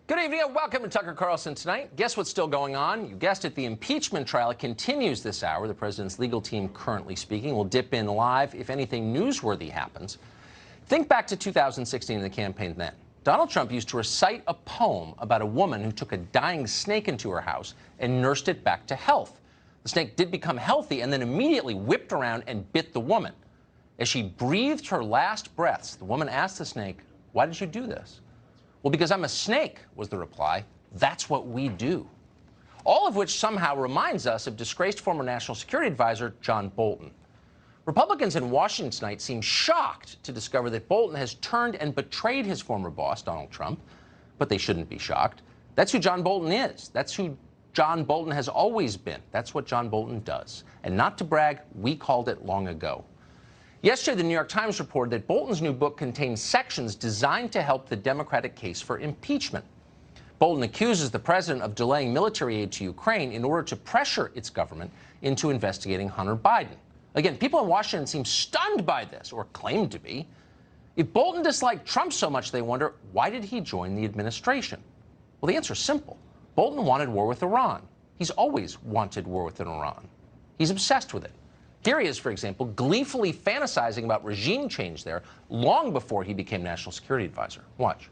Good evening and welcome to Tucker Carlson Tonight. Guess what's still going on? You guessed it, the impeachment trial. It continues this hour. The president's legal team currently speaking. We'll dip in live if anything newsworthy happens. Think back to 2016 in the campaign then. Donald Trump used to recite a poem about a woman who took a dying snake into her house and nursed it back to health. The snake did become healthy and then immediately whipped around and bit the woman. As she breathed her last breaths, the woman asked the snake, "Why did you do this?" "Well, because I'm a snake," was the reply. "That's what we do." All of which somehow reminds us of disgraced former National Security Advisor John Bolton. Republicans in Washington tonight seem shocked to discover that Bolton has turned and betrayed his former boss, Donald Trump. But they shouldn't be shocked. That's who John Bolton is. That's who John Bolton has always been. That's what John Bolton does. And not to brag, we called it long ago. Yesterday, the New York Times reported that Bolton's new book contains sections designed to help the Democratic case for impeachment. Bolton accuses the president of delaying military aid to Ukraine in order to pressure its government into investigating Hunter Biden. Again, people in Washington seem stunned by this, or claim to be. If Bolton disliked Trump so much, they wonder, why did he join the administration? Well, the answer is simple. Bolton wanted war with Iran. He's always wanted war with Iran. He's obsessed with it. Here he is, for example, gleefully fantasizing about regime change there long before he became National Security Advisor. Watch.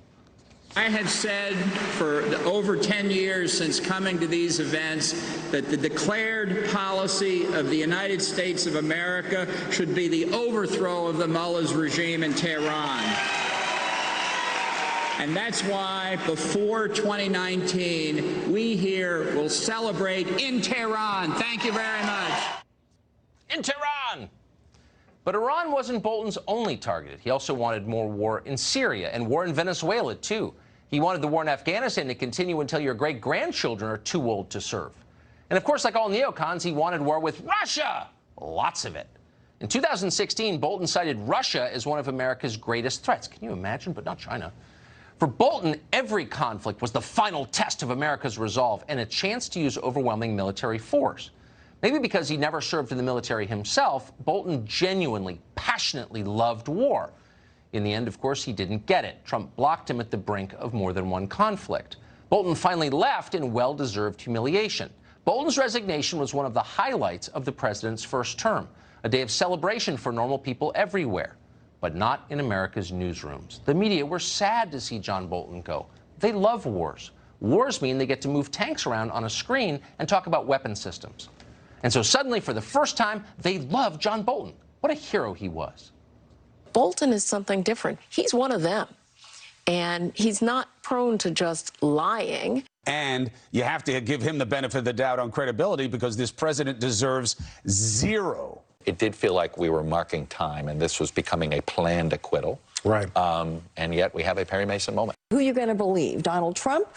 I have said for over 10 years since coming to these events that the declared policy of the United States of America should be the overthrow of the mullahs regime in Tehran. And that's why before 2019, we here will celebrate in Tehran. Thank you very much. In Tehran. But Iran wasn't Bolton's only target. He also wanted more war in Syria and war in Venezuela, too. He wanted the war in Afghanistan to continue until your great-grandchildren are too old to serve. And of course, like all neocons, he wanted war with Russia. Lots of it. In 2016, Bolton cited Russia as one of America's greatest threats. Can you imagine? But not China. For Bolton, every conflict was the final test of America's resolve and a chance to use overwhelming military force. Maybe because he never served in the military himself, Bolton genuinely, passionately loved war. In the end, of course, he didn't get it. Trump blocked him at the brink of more than one conflict. Bolton finally left in well-deserved humiliation. Bolton's resignation was one of the highlights of the president's first term, a day of celebration for normal people everywhere, but not in America's newsrooms. The media were sad to see John Bolton go. They love wars. Wars mean they get to move tanks around on a screen and talk about weapon systems. And so suddenly, for the first time, they love John Bolton. What a hero he was. Bolton is something different. He's one of them. And he's not prone to just lying. And you have to give him the benefit of the doubt on credibility because this president deserves zero. It did feel like we were marking time, and this was becoming a planned acquittal. Right. And yet we have a Perry Mason moment. Who are you going to believe, Donald Trump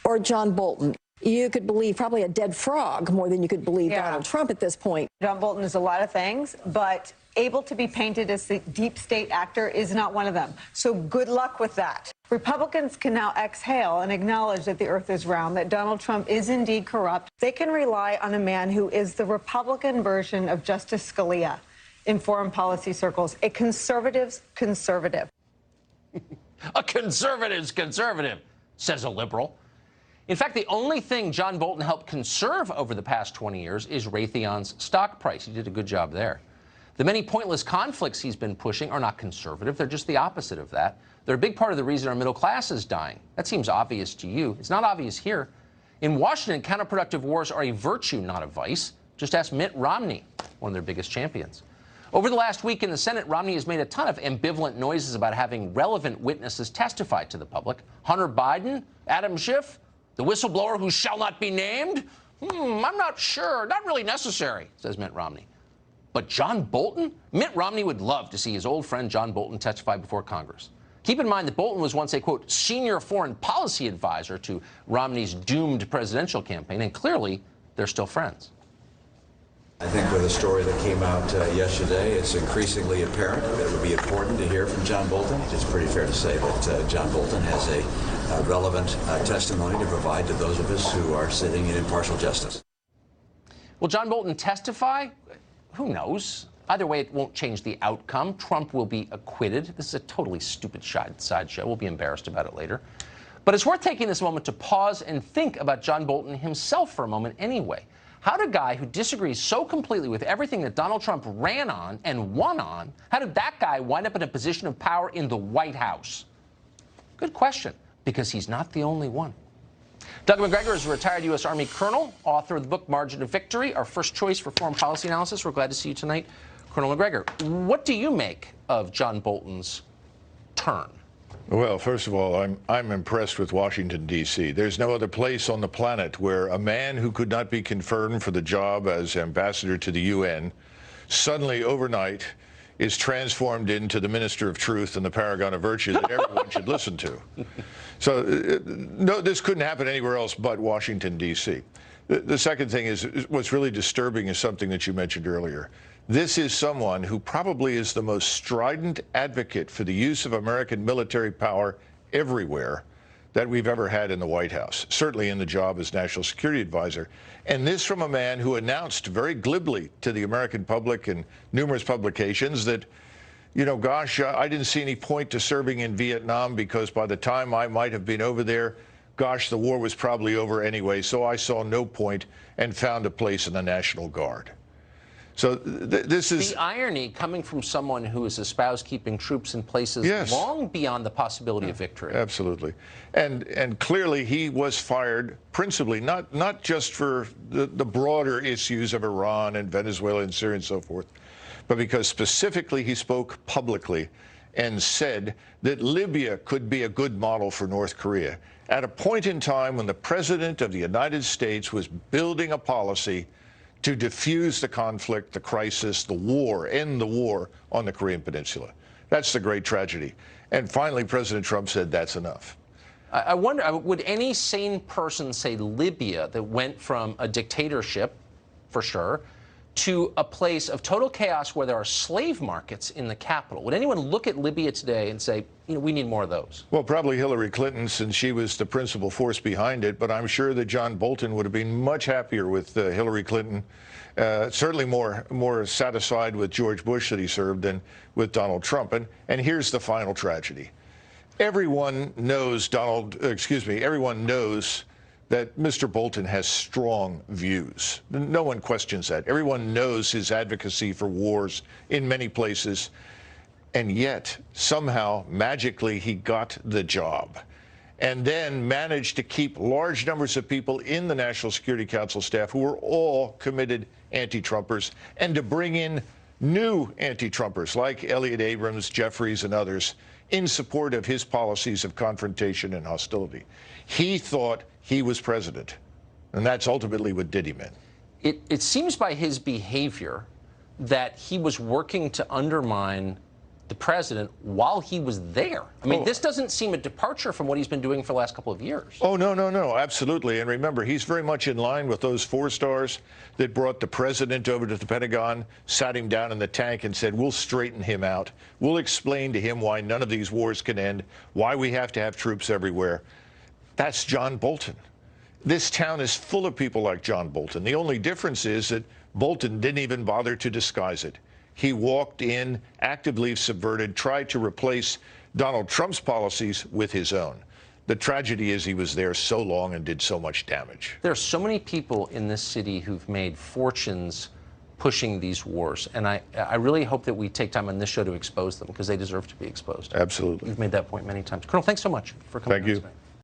or John Bolton? You could believe probably a dead frog more than you could believe Donald Trump at this point. John Bolton is a lot of things, but able to be painted as the deep state actor is not one of them. So good luck with that. Republicans can now exhale and acknowledge that the earth is round, that Donald Trump is indeed corrupt. They can rely on a man who is the Republican version of Justice Scalia in foreign policy circles, a conservative's conservative. A conservative's conservative, says a liberal. In fact, the only thing John Bolton helped conserve over the past 20 years is Raytheon's stock price. He did a good job there. The many pointless conflicts he's been pushing are not conservative. They're just the opposite of that. They're a big part of the reason our middle class is dying. That seems obvious to you. It's not obvious here. In Washington, counterproductive wars are a virtue, not a vice. Just ask Mitt Romney, one of their biggest champions. Over the last week in the Senate, Romney has made a ton of ambivalent noises about having relevant witnesses testify to the public. Hunter Biden, Adam Schiff, the whistleblower who shall not be named? I'm not sure. Not really necessary, says Mitt Romney. But John Bolton? Mitt Romney would love to see his old friend John Bolton testify before Congress. Keep in mind that Bolton was once a, quote, senior foreign policy advisor to Romney's doomed presidential campaign, and clearly they're still friends. I think with the story that came out yesterday, it's increasingly apparent that it would be important to hear from John Bolton. It's pretty fair to say that John Bolton has a relevant testimony to provide to those of us who are sitting in impartial justice. Will John Bolton testify? Who knows? Either way, it won't change the outcome. Trump will be acquitted. This is a totally stupid sideshow. We'll be embarrassed about it later. But it's worth taking this moment to pause and think about John Bolton himself for a moment anyway. How did a guy who disagrees so completely with everything that Donald Trump ran on and won on, how did that guy wind up in a position of power in the White House? Good question, because he's not the only one. Doug MacGregor is a retired U.S. Army colonel, author of the book Margin of Victory, our first choice for foreign policy analysis. We're glad to see you tonight, Colonel MacGregor. What do you make of John Bolton's turn? Well, first of all, I'm impressed with Washington, D.C. There's no other place on the planet where a man who could not be confirmed for the job as ambassador to the UN suddenly overnight is transformed into the minister of truth and the paragon of virtue that everyone should listen to. So no, this couldn't happen anywhere else but Washington, D.C. The second thing is what's really disturbing is something that you mentioned earlier. This is someone who probably is the most strident advocate for the use of American military power everywhere that we've ever had in the White House, certainly in the job as National Security Advisor. And this from a man who announced very glibly to the American public and numerous publications that, you know, gosh, I didn't see any point to serving in Vietnam because by the time I might have been over there, gosh, the war was probably over anyway, so I saw no point and found a place in the National Guard. So this is the irony coming from someone who has espoused keeping troops in places long beyond the possibility of victory. Absolutely. And clearly he was fired principally, not just for the broader issues of Iran and Venezuela and Syria and so forth, but because specifically he spoke publicly and said that Libya could be a good model for North Korea at a point in time when the President of the United States was building a policy to diffuse the conflict, the crisis, the war, end the war on the Korean Peninsula. That's the great tragedy. And finally, President Trump said that's enough. I wonder, would any sane person say Libya that went from a dictatorship, for sure, to a place of total chaos where there are slave markets in the capital? Would anyone look at Libya today and say, you know, we need more of those? Well, probably Hillary Clinton, since she was the principal force behind it, but I'm sure that John Bolton would have been much happier with Hillary Clinton, certainly more satisfied with George Bush that he served than with Donald Trump. And here's the final tragedy. Everyone knows everyone knows that Mr. Bolton has strong views. No one questions that. Everyone knows his advocacy for wars in many places. And yet, somehow, magically, he got the job and then managed to keep large numbers of people in the National Security Council staff who were all committed anti-Trumpers and to bring in new anti-Trumpers like Elliott Abrams, Jeffries, and others in support of his policies of confrontation and hostility. He thought he was president, and that's ultimately what did him in. It seems by his behavior that he was working to undermine the president while he was there. I mean, this doesn't seem a departure from what he's been doing for the last couple of years. Oh, no, absolutely. And remember, he's very much in line with those 4 stars that brought the president over to the Pentagon, sat him down in the tank and said, we'll straighten him out. We'll explain to him why none of these wars can end, why we have to have troops everywhere. That's John Bolton. This town is full of people like John Bolton. The only difference is that Bolton didn't even bother to disguise it. He walked in, actively subverted, tried to replace Donald Trump's policies with his own. The tragedy is he was there so long and did so much damage. There are so many people in this city who've made fortunes pushing these wars, and I really hope that we take time on this show to expose them because they deserve to be exposed. Absolutely. You've made that point many times. Colonel, thanks so much for coming. Thank you. Tonight.